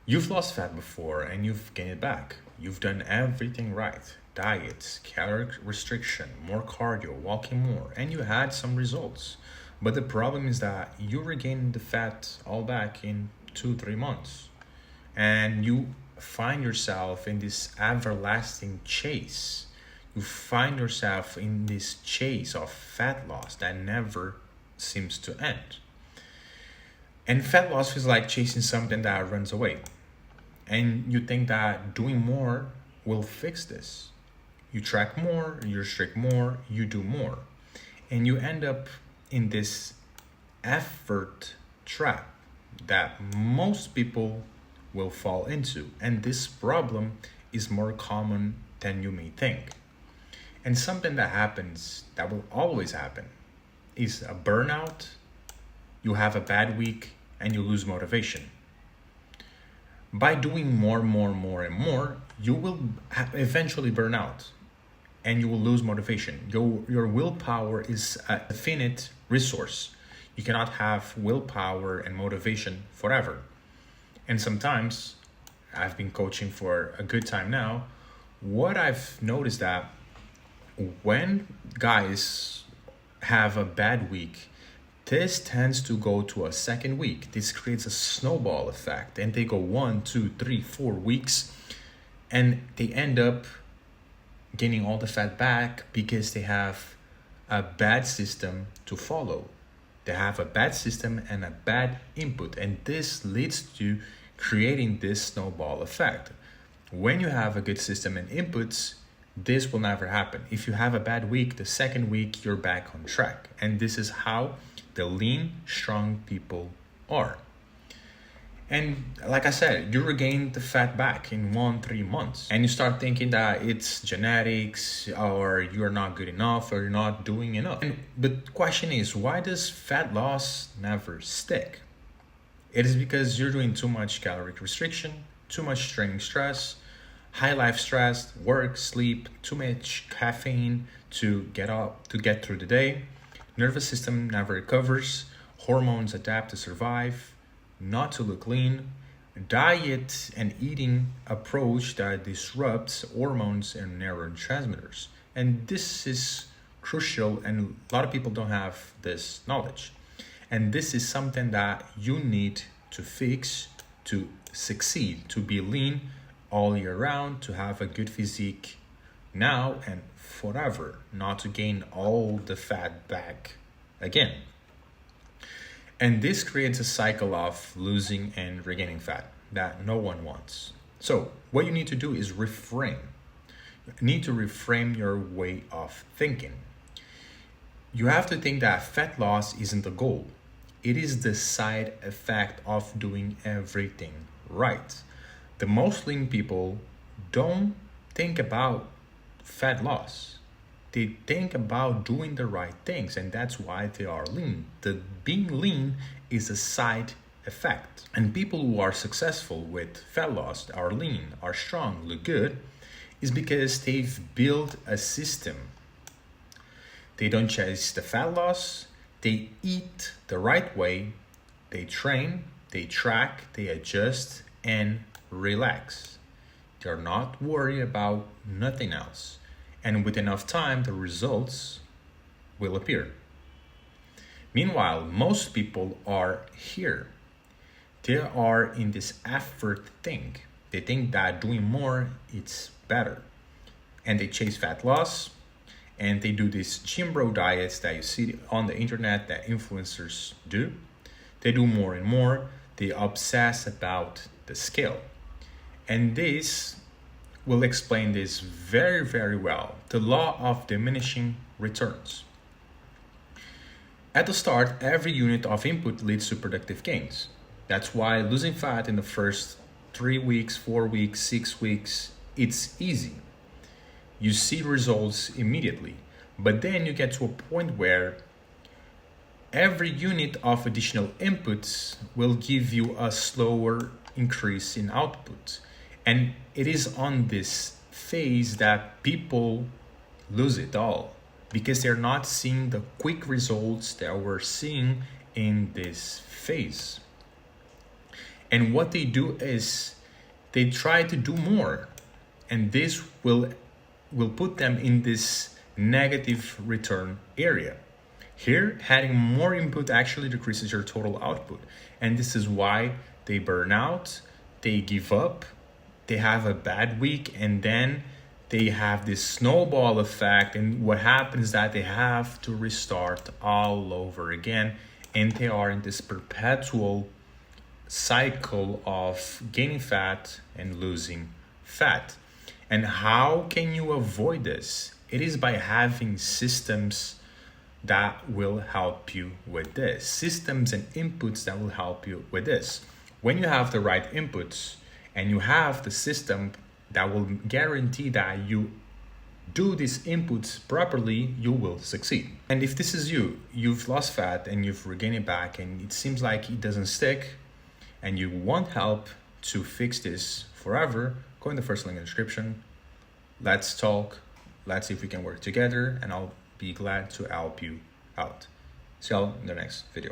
You've lost fat before and you've gained it back. You've done everything right. Diets, calorie restriction, more cardio, walking more, and you had some results. But the problem is that you regain the fat all back in 2, 3 months. And you find yourself in this everlasting chase. You find yourself in this chase of fat loss that never seems to end. And fat loss feels like chasing something that runs away. And you think that doing more will fix this. You track more, you restrict more, you do more. And you end up in this effort trap that most people will fall into. And this problem is more common than you may think. And something that happens, that will always happen, is a burnout. You have a bad week and you lose motivation. By doing more, and more, you will eventually burn out and you will lose motivation. Your willpower is a finite resource. You cannot have willpower and motivation forever. And sometimes, I've been coaching for a good time now, what I've noticed that when guys have a bad week, this tends to go to a second week. This creates a snowball effect, and they go 1, 2, 3, 4 weeks, and they end up gaining all the fat back because they have a bad system to follow. They have a bad system and a bad input, and this leads to creating this snowball effect. When you have a good system and inputs, this will never happen. If you have a bad week, the second week you're back on track. And this is how the lean, strong people are. And like I said, you regain the fat back in 1-3 months. And you start thinking that it's genetics, or you're not good enough, or you're not doing enough. But the question is, why does fat loss never stick? It is because you're doing too much caloric restriction, too much training stress, high life stress, work, sleep, too much caffeine to get through the day. Nervous system never recovers. Hormones adapt to survive, not to look lean. Diet and eating approach that disrupts hormones and neurotransmitters. And this is crucial, and a lot of people don't have this knowledge. And this is something that you need to fix to succeed, to be lean all year round, to have a good physique now and forever, not to gain all the fat back again. And this creates a cycle of losing and regaining fat that no one wants. So what you need to do is reframe. You need to reframe your way of thinking. You have to think that fat loss isn't the goal. It is the side effect of doing everything right. The most lean people don't think about fat loss. They think about doing the right things, and that's why they are lean. The being lean is a side effect. And people who are successful with fat loss, are lean, are strong, look good, is because they've built a system. They don't chase the fat loss, they eat the right way, they train, they track, they adjust, and relax. They're not worried about nothing else. And with enough time, the results will appear. Meanwhile, most people are here. They are in this effort thing. They think that doing more, it's better. And they chase fat loss, and they do these gym bro diets that you see on the internet that influencers do. They do more and more. They obsess about the scale. And this will explain this very, very well. The law of diminishing returns. At the start, every unit of input leads to productive gains. That's why losing fat in the first 3 weeks, 4 weeks, 6 weeks, it's easy. You see results immediately. But then you get to a point where every unit of additional inputs will give you a slower increase in output. And it is on this phase that people lose it all, because they're not seeing the quick results that we're seeing in this phase. And what they do is they try to do more, and this will put them in this negative return area. Here, adding more input actually decreases your total output, and this is why they burn out, they give up, they have a bad week, and then they have this snowball effect, and what happens is that they have to restart all over again, and they are in this perpetual cycle of gaining fat and losing fat. And how can you avoid this? It is by having systems that will help you with this. Systems and inputs that will help you with this. When you have the right inputs and you have the system that will guarantee that you do these inputs properly, you will succeed. And if this is you, you've lost fat and you've regained it back and it seems like it doesn't stick, and you want help to fix this forever, go in the first link in the description. Let's talk. Let's see if we can work together, and I'll be glad to help you out. See y'all in the next video.